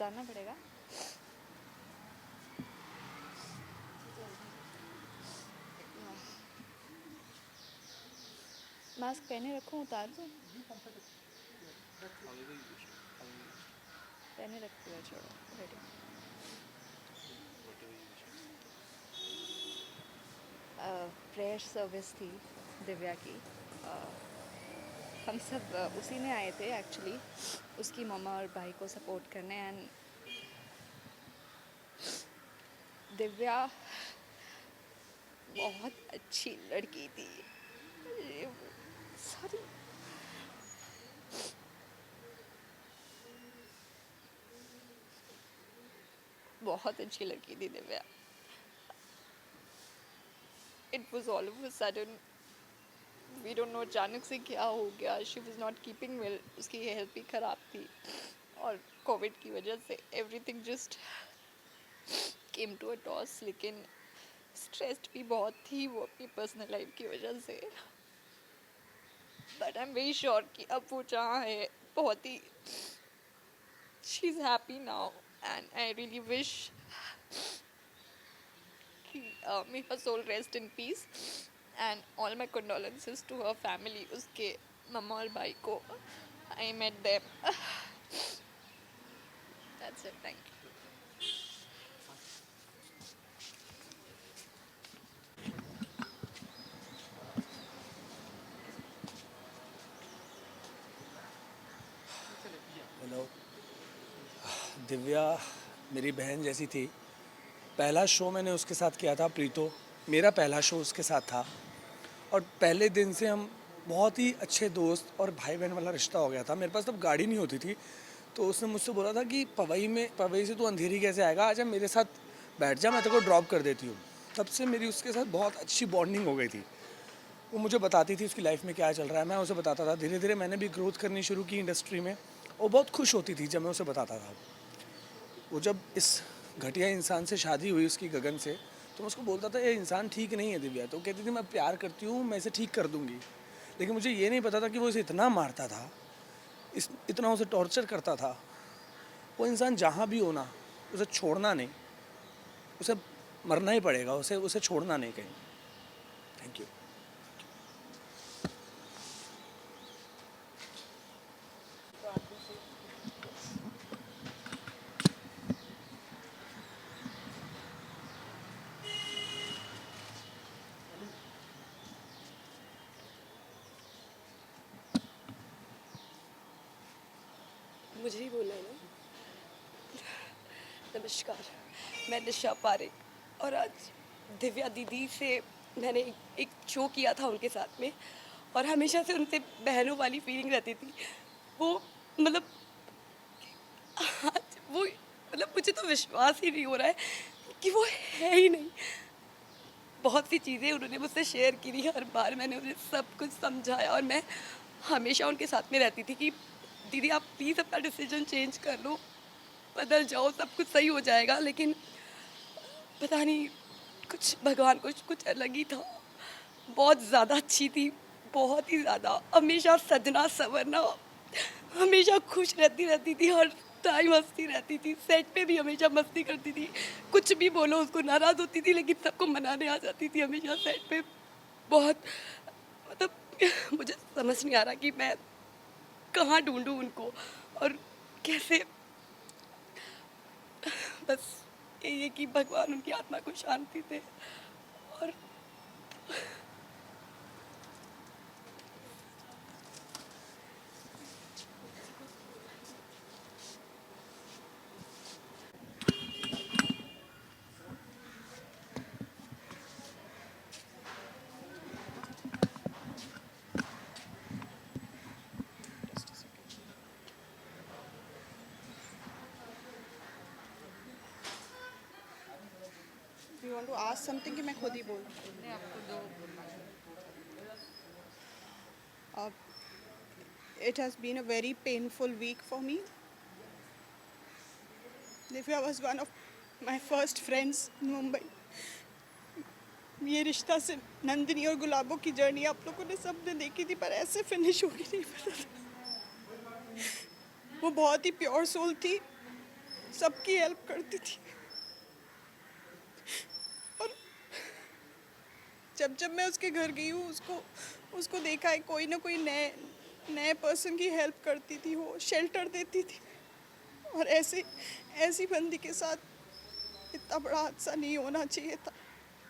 उतारना पड़ेगा। मास्क पहने रखूं, उतार दूं? पहने रखती है, छोड़ो, रेडी। प्रेयर सर्विस थी दिव्या की। हम सब उसी में आए थे एक्चुअली, उसकी मम्मा और भाई को सपोर्ट करने। एंड दिव्या बहुत अच्छी लड़की थी। सॉरी, बहुत अच्छी लड़की थी Divya. It was all of a sudden, we don't know अचानक से क्या हो गया। She was not keeping well, उसकी हेल्थ भी ख़राब थी और कोविड की वजह से everything just came to a toss. लेकिन स्ट्रेस्ड भी बहुत थी वो अपनी पर्सनल लाइफ की वजह से। But I am very sure कि अब वो जहाँ है बहुत ही, she is happy now. And I really wish may her soul rest in peace, and all my condolences to her family, उसके मम्मा और भाई को। I met them. That's it, thank you. Hello. Divya मेरी बहन जैसी थी। पहला शो मैंने उसके साथ किया था, प्रीतो। मेरा पहला शो उसके साथ था और पहले दिन से हम बहुत ही अच्छे दोस्त और भाई बहन वाला रिश्ता हो गया था। मेरे पास तब गाड़ी नहीं होती थी, तो उसने मुझसे बोला था कि पवई से तू अंधेरी कैसे आएगा, आजा मेरे साथ बैठ जा, मैं तेरे को ड्रॉप कर देती हूँ। तब से मेरी उसके साथ बहुत अच्छी बॉन्डिंग हो गई थी। वो मुझे बताती थी उसकी लाइफ में क्या चल रहा है, मैं उसे बताता था। धीरे धीरे मैंने भी ग्रोथ करनी शुरू की इंडस्ट्री में। वो बहुत खुश होती थी जब मैं उसे बताता था। वो जब इस घटिया इंसान से शादी हुई उसकी, गगन से, तो मैं उसको बोलता था ये इंसान ठीक नहीं है दिव्या। तो कहती थी मैं प्यार करती हूँ, मैं इसे ठीक कर दूँगी। लेकिन मुझे ये नहीं पता था कि वो इसे इतना मारता था, इतना उसे टॉर्चर करता था। वो इंसान जहाँ भी हो ना, उसे छोड़ना नहीं, उसे मरना ही पड़ेगा, उसे उसे छोड़ना नहीं कहीं। Thank you. मुझे ही बोलना है ना। नमस्कार, मैं निशा पारेख और आज दिव्या दीदी से मैंने एक शो किया था उनके साथ में, और हमेशा से उनसे बहनों वाली फीलिंग रहती थी। वो मतलब आज वो मतलब मुझे तो विश्वास ही नहीं हो रहा है कि वो है ही नहीं। बहुत सी चीज़ें उन्होंने मुझसे शेयर की थी, हर बार मैंने उन्हें सब कुछ समझाया और मैं हमेशा उनके साथ में रहती थी कि दीदी आप प्लीज़ अपना डिसीजन चेंज कर लो, बदल जाओ, सब कुछ सही हो जाएगा। लेकिन पता नहीं, कुछ भगवान कुछ अलग ही था। बहुत ज़्यादा अच्छी थी, बहुत ही ज़्यादा। हमेशा सजना संवरना, हमेशा खुश रहती रहती थी, हर टाइम हंसती रहती थी। सेट पे भी हमेशा मस्ती करती थी, कुछ भी बोलो उसको नाराज़ होती थी लेकिन सबको मनाने आ जाती थी हमेशा सेट पे। बहुत मतलब मुझे समझ नहीं आ रहा कि मैं कहाँ ढूंढूं उनको और कैसे। बस यही है कि भगवान उनकी आत्मा को शांति दे। और You want to ask something कि मैं खुद ही बोल? It has been a very painful week for me. Divya was one of my first friends in Mumbai. ये रिश्ता से नंदिनी और गुलाबों की जर्नी आप लोगों ने सबने देखी थी, पर ऐसे फिनिश होगी नहीं पता था। वो बहुत ही प्योर सोल थी, सबकी हेल्प करती थी। और जब जब मैं उसके घर गई हूँ, उसको उसको देखा है, कोई ना कोई नए नए पर्सन की हेल्प करती थी, वो शेल्टर देती थी। और ऐसे ऐसी बंदी के साथ इतना बड़ा हादसा नहीं होना चाहिए था।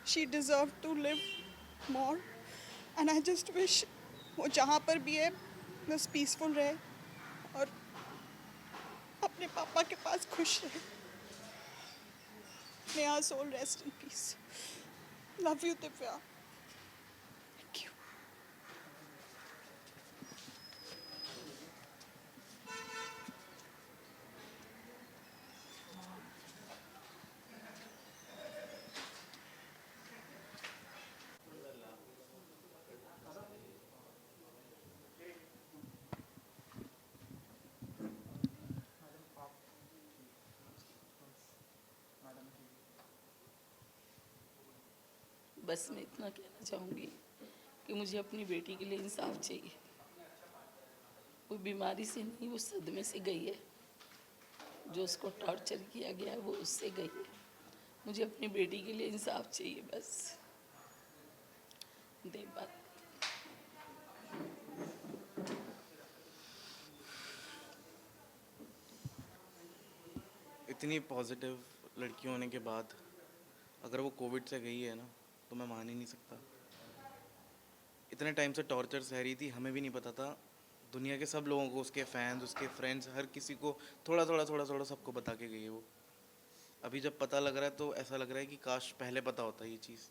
She deserve to live more and I just wish वो जहाँ पर भी है बस पीसफुल रहे और अपने पापा के पास खुश रहे। May our soul rest in peace. Love you, Divya. Thank you. बस मैं इतना कहना चाहूँगी कि मुझे अपनी बेटी के लिए इंसाफ चाहिए। वो बीमारी से नहीं, वो सदमे से गई है। जो उसको टॉर्चर किया गया है वो उससे गई है। मुझे अपनी बेटी के लिए इंसाफ चाहिए बस। देख बात इतनी पॉजिटिव लड़की होने के बाद अगर वो कोविड से गई है ना, तो मैं मान ही नहीं सकता। इतने टाइम से टॉर्चर सह रही थी, हमें भी नहीं पता था। दुनिया के सब लोगों को, उसके फैंस, उसके फ्रेंड्स, हर किसी को थोड़ा थोड़ा थोड़ा थोड़ा सबको बता के गई है वो। अभी जब पता लग रहा है तो ऐसा लग रहा है कि काश पहले पता होता ये चीज़।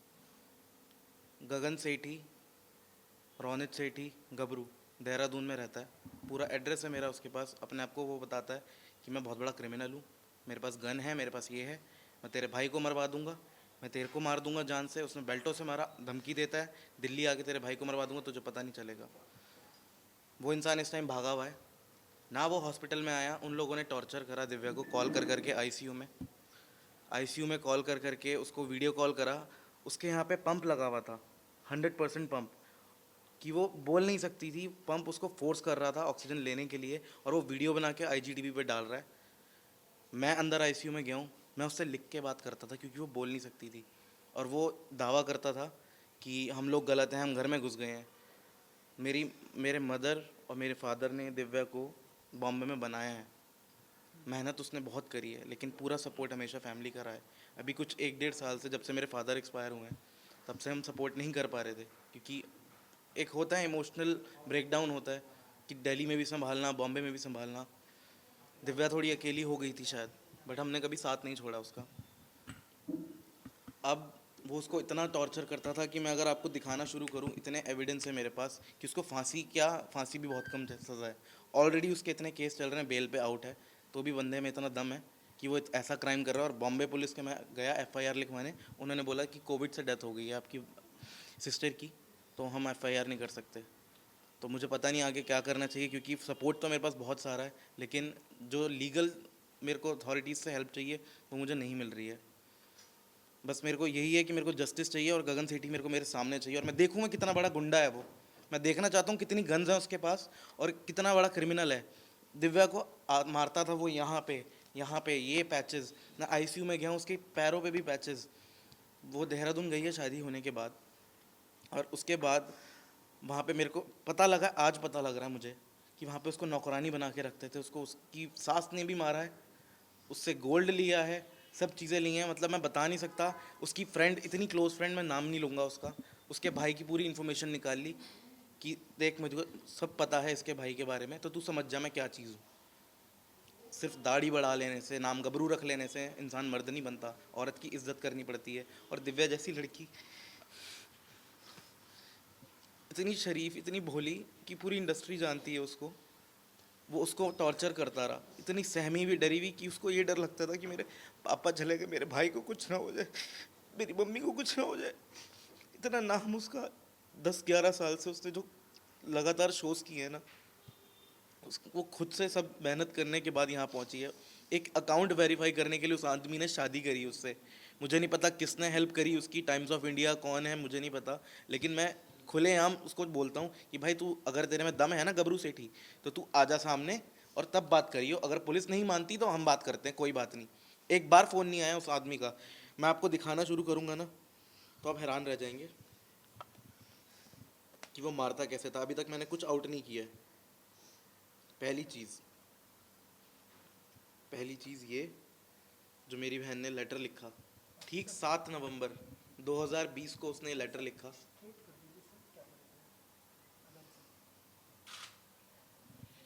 गगन सेठी, रोनित सेठी, गबरू, देहरादून में रहता है। पूरा एड्रेस है मेरा उसके पास। अपने आप को वो बताता है कि मैं बहुत बड़ा क्रिमिनल हूँ, मेरे पास गन है, मेरे पास ये है, मैं तेरे भाई को मरवा दूंगा, मैं तेरे को मार दूंगा जान से। उसने बेल्टों से मारा, धमकी देता है, दिल्ली आके तेरे भाई को मरवा दूंगा, तुझे पता नहीं चलेगा। वो इंसान इस टाइम भागा हुआ है ना। वो हॉस्पिटल में आया, उन लोगों ने टॉर्चर करा दिव्या को, कॉल कर करके आईसीयू में कॉल कर करके उसको वीडियो कॉल करा। उसके यहाँ पे पंप लगा हुआ था, 100% पंप, कि वो बोल नहीं सकती थी। पंप उसको फोर्स कर रहा था ऑक्सीजन लेने के लिए, और वो वीडियो बना के आईजीटीवी पे डाल रहा है। मैं अंदर आईसीयू में गया हूँ, मैं उससे लिख के बात करता था क्योंकि वो बोल नहीं सकती थी। और वो दावा करता था कि हम लोग गलत हैं, हम घर में घुस गए हैं। मेरे मदर और मेरे फादर ने दिव्या को बॉम्बे में बनाया है। मेहनत उसने बहुत करी है, लेकिन पूरा सपोर्ट हमेशा फैमिली का रहा है। अभी कुछ 1-1.5 साल से, जब से मेरे फादर एक्सपायर हुए हैं, तब से हम सपोर्ट नहीं कर पा रहे थे, क्योंकि एक होता है इमोशनल ब्रेकडाउन होता है कि दिल्ली में भी संभालना, बॉम्बे में भी संभालना। दिव्या थोड़ी अकेली हो गई थी शायद, बट हमने कभी साथ नहीं छोड़ा उसका। अब वो उसको इतना टॉर्चर करता था कि मैं अगर आपको दिखाना शुरू करूं, इतने एविडेंस है मेरे पास कि उसको फांसी भी बहुत कम सज़ा है। ऑलरेडी उसके इतने केस चल रहे हैं, बेल पे आउट है, तो भी बंदे में इतना दम है कि वो ऐसा क्राइम कर रहा है। और बॉम्बे पुलिस के मैं गया एफआईआर लिखवाने, उन्होंने बोला कि कोविड से डेथ हो गई है आपकी सिस्टर की, तो हम एफआईआर नहीं कर सकते। तो मुझे पता नहीं आगे क्या करना चाहिए, क्योंकि सपोर्ट तो मेरे पास बहुत सारा है, लेकिन जो लीगल मेरे को अथॉरिटीज़ से हेल्प चाहिए वो मुझे नहीं मिल रही है। बस मेरे को यही है कि मेरे को जस्टिस चाहिए, और गगन सेठी मेरे को मेरे सामने चाहिए। और मैं देखूंगा कितना बड़ा गुंडा है वो। मैं देखना चाहता हूँ कितनी गन्स हैं उसके पास और कितना बड़ा क्रिमिनल है। दिव्या को मारता था वो यहाँ पे ये पैचेस। मैं आईसीयू में गया हूँ, उसके पैरों पे भी पैचेस। वो देहरादून गई है शादी होने के बाद, और उसके बाद वहाँ पे मेरे को पता लगा, आज पता लग रहा है मुझे, कि वहाँ पे उसको नौकरानी बना के रखते थे। उसको उसकी सास ने भी मारा है, उससे गोल्ड लिया है, सब चीज़ें ली हैं। मतलब मैं बता नहीं सकता। उसकी फ्रेंड, इतनी क्लोज फ्रेंड, मैं नाम नहीं लूँगा उसका, उसके भाई की पूरी इन्फॉर्मेशन निकाल ली कि देख मुझे सब पता है इसके भाई के बारे में, तो तू समझ जा मैं क्या चीज़ हूँ। सिर्फ दाढ़ी बढ़ा लेने से, नाम गबरू रख लेने से इंसान मर्द नहीं बनता, औरत की इज्जत करनी पड़ती है। और दिव्या जैसी लड़की इतनी शरीफ, इतनी भोली कि पूरी इंडस्ट्री जानती है उसको, वो उसको टॉर्चर करता रहा। इतनी सहमी हुई, डरी हुई कि उसको ये डर लगता था कि मेरे पापा चले गए, मेरे भाई को कुछ ना हो जाए, मेरी मम्मी को कुछ ना हो जाए। इतना नाम उसका 10-11 साल से उसने जो लगातार शोज़ किए हैं ना, वो खुद से सब मेहनत करने के बाद यहाँ पहुँची है। एक अकाउंट वेरीफाई करने के लिए उस आदमी ने शादी करी उससे। मुझे नहीं पता किसने हेल्प करी उसकी, टाइम्स ऑफ इंडिया कौन है मुझे नहीं पता, लेकिन मैं खुलेआम उसको बोलता हूँ कि भाई तू, अगर तेरे में दम है ना गबरू सेठी, तो तू आजा सामने, और तब बात करियो। अगर पुलिस नहीं मानती तो हम बात करते हैं, कोई बात नहीं। एक बार फ़ोन नहीं आया उस आदमी का, मैं आपको दिखाना शुरू करूँगा ना तो आप हैरान रह जाएंगे कि वो मारता कैसे था। अभी तक मैंने कुछ आउट नहीं किया है। पहली चीज़ ये, जो मेरी बहन ने लेटर लिखा, ठीक 7 नवंबर 2020 को उसने लेटर लिखा